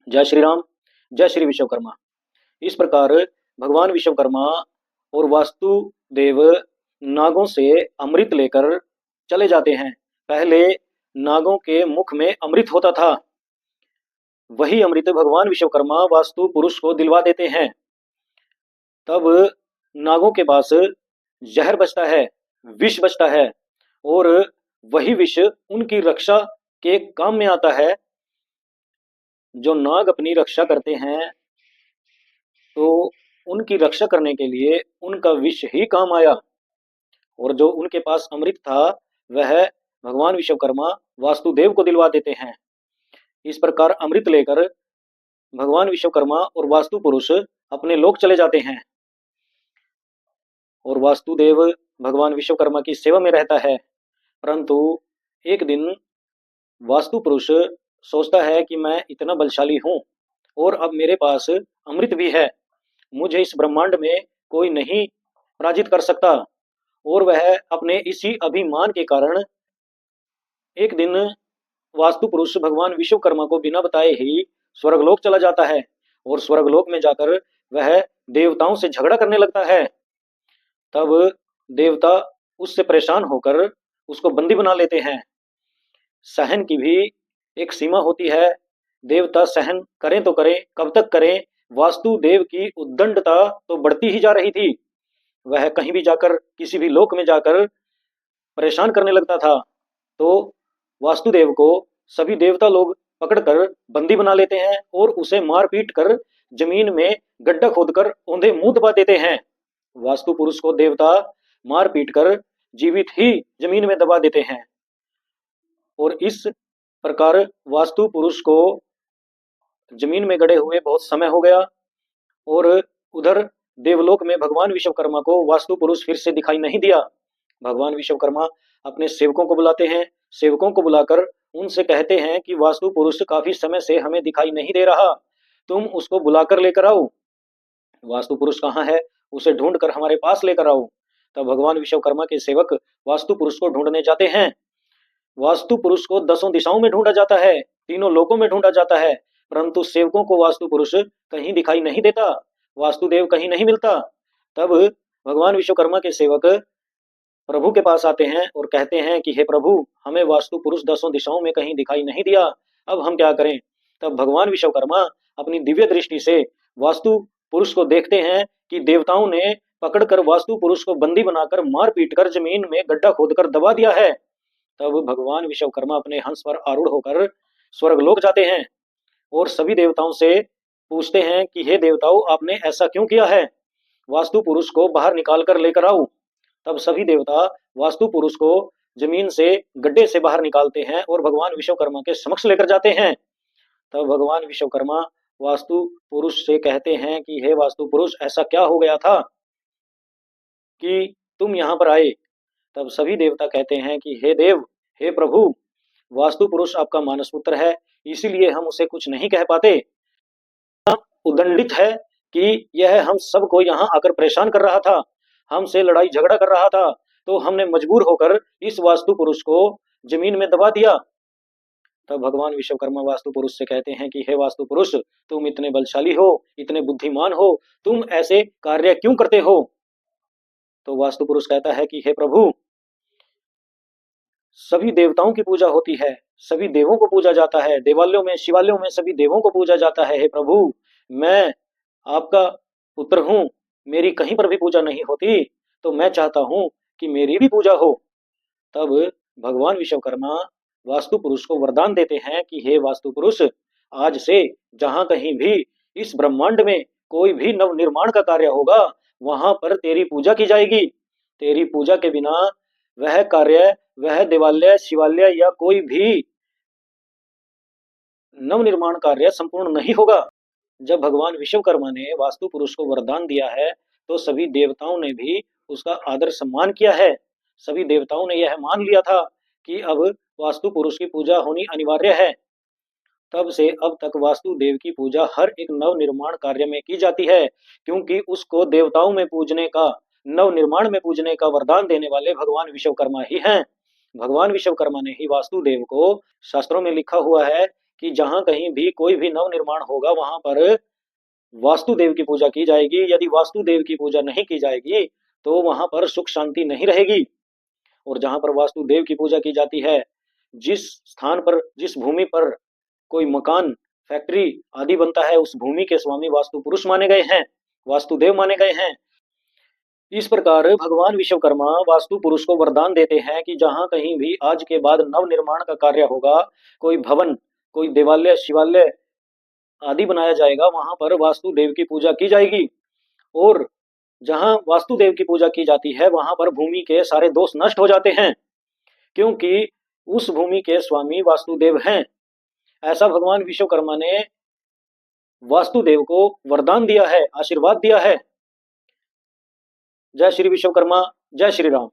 जय श्री राम। जय श्री विश्वकर्मा। इस प्रकार भगवान विश्वकर्मा और वास्तुदेव नागों से अमृत लेकर चले जाते हैं। पहले नागों के मुख में अमृत होता था, वही अमृत भगवान विश्वकर्मा वास्तु पुरुष को दिलवा देते हैं। तब नागों के पास जहर बचता है, विष बचता है, और वही विष उनकी रक्षा के काम में आता है। जो नाग अपनी रक्षा करते हैं तो उनकी रक्षा करने के लिए उनका विष ही काम आया, और जो उनके पास अमृत था वह भगवान विश्वकर्मा वास्तुदेव को दिलवा देते हैं। इस प्रकार अमृत लेकर भगवान विश्वकर्मा और वास्तु पुरुष अपने लोक चले जाते हैं, और वास्तुदेव भगवान विश्वकर्मा की सेवा में रहता है। परंतु एक दिन वास्तु पुरुष सोचता है कि मैं इतना बलशाली हूं और अब मेरे पास अमृत भी है, मुझे इस ब्रह्मांड में कोई नहीं पराजित कर सकता। और वह अपने इसी अभिमान के कारण एक दिन वास्तु पुरुष भगवान विश्वकर्मा को बिना बताए ही स्वर्गलोक चला जाता है, और स्वर्गलोक में जाकर वह देवताओं से झगड़ा करने लगता है। तब देवता उससे परेशान होकर उसको बंदी बना लेते हैं। सहन की भी एक सीमा होती है, देवता सहन करें तो करें, कब तक करें। वास्तुदेव की उद्दंडता तो बढ़ती ही जा रही थी, वह कहीं भी जाकर किसी भी लोक में जाकर परेशान करने लगता था। तो वास्तुदेव को सभी देवता लोग पकड़कर बंदी बना लेते हैं और उसे मार पीट कर जमीन में गड्ढा खोदकर औंधे मुंह दबा देते हैं। वास्तु पुरुष को देवता मार पीट कर जीवित ही जमीन में दबा देते हैं। और इस प्रकार वास्तु पुरुष को जमीन में गड़े हुए बहुत समय हो गया, और उधर देवलोक में भगवान विश्वकर्मा को वास्तु पुरुष फिर से दिखाई नहीं दिया। भगवान विश्वकर्मा अपने सेवकों को बुलाते हैं, सेवकों को बुलाकर उनसे कहते हैं कि वास्तु पुरुष काफी समय से हमें दिखाई नहीं दे रहा, तुम उसको बुलाकर लेकर आओ। वास्तु पुरुष कहाँ है, उसे ढूंढकर हमारे पास लेकर आओ। तब भगवान विश्वकर्मा के सेवक वास्तु पुरुष को ढूंढने जाते हैं। वास्तु पुरुष को 10 दिशाओं में ढूंढा जाता है, तीनों लोकों में ढूंढा जाता है, परंतु सेवकों को वास्तु पुरुष कहीं दिखाई नहीं देता, वास्तुदेव कहीं नहीं मिलता। तब भगवान विश्वकर्मा के सेवक प्रभु के पास आते हैं और कहते हैं कि हे प्रभु, हमें वास्तु पुरुष 10 दिशाओं में कहीं दिखाई नहीं दिया, अब हम क्या करें। तब भगवान विश्वकर्मा अपनी दिव्य दृष्टि से वास्तु पुरुष को देखते हैं कि देवताओं ने पकड़कर वास्तु पुरुष को बंदी बनाकर मार पीट कर जमीन में गड्ढा खोदकर दबा दिया है। तब भगवान विश्वकर्मा अपने हंस पर आरूढ़ होकर स्वर्गलोक जाते हैं और सभी देवताओं से पूछते हैं कि हे देवताओं, आपने ऐसा क्यों किया है, वास्तु पुरुष को बाहर निकाल कर लेकर आओ। तब सभी देवता वास्तु पुरुष को जमीन से गड्ढे से बाहर निकालते हैं और भगवान विश्वकर्मा के समक्ष लेकर जाते हैं। तब भगवान विश्वकर्मा वास्तु पुरुष से कहते हैं कि हे वास्तु पुरुष, ऐसा क्या हो गया था कि तुम यहाँ पर आए। तब सभी देवता कहते हैं कि हे देव, हे प्रभु, वास्तु पुरुष आपका मानस पुत्र है, इसीलिए हम उसे कुछ नहीं कह पाते। उदंडित है कि यह हम सबको यहाँ आकर परेशान कर रहा था, हमसे लड़ाई झगड़ा कर रहा था, तो हमने मजबूर होकर इस वास्तु पुरुष को जमीन में दबा दिया। तब भगवान विश्वकर्मा वास्तु पुरुष से कहते हैं कि हे वास्तु पुरुष, तुम इतने बलशाली हो, इतने बुद्धिमान हो, तुम ऐसे कार्य क्यों करते हो। तो वास्तु पुरुष कहता है कि हे प्रभु, सभी देवताओं की पूजा होती है, सभी देवों को पूजा जाता है, देवालयों में शिवालयों में सभी देवों को पूजा जाता है। हे प्रभु, मैं आपका पुत्र हूं, मेरी कहीं पर भी पूजा नहीं होती, तो मैं चाहता हूं कि मेरी भी पूजा हो। तब भगवान विश्वकर्मा वास्तु पुरुष को वरदान देते हैं कि हे वास्तु पुरुष, आज से जहां कहीं भी इस ब्रह्मांड में कोई भी नव निर्माण का कार्य होगा, वहां पर तेरी पूजा की जाएगी। तेरी पूजा के बिना वह कार्य, वह देवालय शिवालय या कोई भी नव निर्माण कार्य संपूर्ण नहीं होगा। जब भगवान विश्वकर्मा ने वास्तु पुरुष को वरदान दिया है, तो सभी देवताओं ने भी उसका आदर सम्मान किया है। सभी देवताओं ने यह मान लिया था कि अब वास्तु पुरुष की पूजा होनी अनिवार्य है। तब से अब तक वास्तुदेव की पूजा हर एक नव निर्माण कार्य में की जाती है, क्योंकि उसको देवताओं में पूजने का, नव निर्माण में पूजने का वरदान देने वाले भगवान विश्वकर्मा ही हैं। भगवान विश्वकर्मा ने ही वास्तुदेव को, शास्त्रों में लिखा हुआ है कि जहां कहीं भी कोई भी नव निर्माण होगा वहां पर वास्तुदेव की पूजा की जाएगी। यदि वास्तुदेव की पूजा नहीं की जाएगी तो वहां पर सुख शांति नहीं रहेगी। और जहां पर वास्तुदेव की पूजा की जाती है, जिस स्थान पर, जिस भूमि पर कोई मकान, फैक्ट्री आदि बनता है, उस भूमि के स्वामी वास्तु पुरुष माने गए हैं, वास्तुदेव माने गए हैं। इस प्रकार भगवान विश्वकर्मा वास्तु पुरुष को वरदान देते हैं कि जहां कहीं भी आज के बाद नव निर्माण का कार्य होगा, कोई भवन, कोई देवालय, शिवालय आदि बनाया जाएगा, वहां पर वास्तुदेव की पूजा की जाएगी। और जहां वास्तुदेव की पूजा की जाती है वहां पर भूमि के सारे दोष नष्ट हो जाते हैं, क्योंकि उस भूमि के स्वामी वास्तुदेव हैं। ऐसा भगवान विश्वकर्मा ने वास्तुदेव को वरदान दिया है, आशीर्वाद दिया है। जय श्री विश्वकर्मा, जय श्री राम।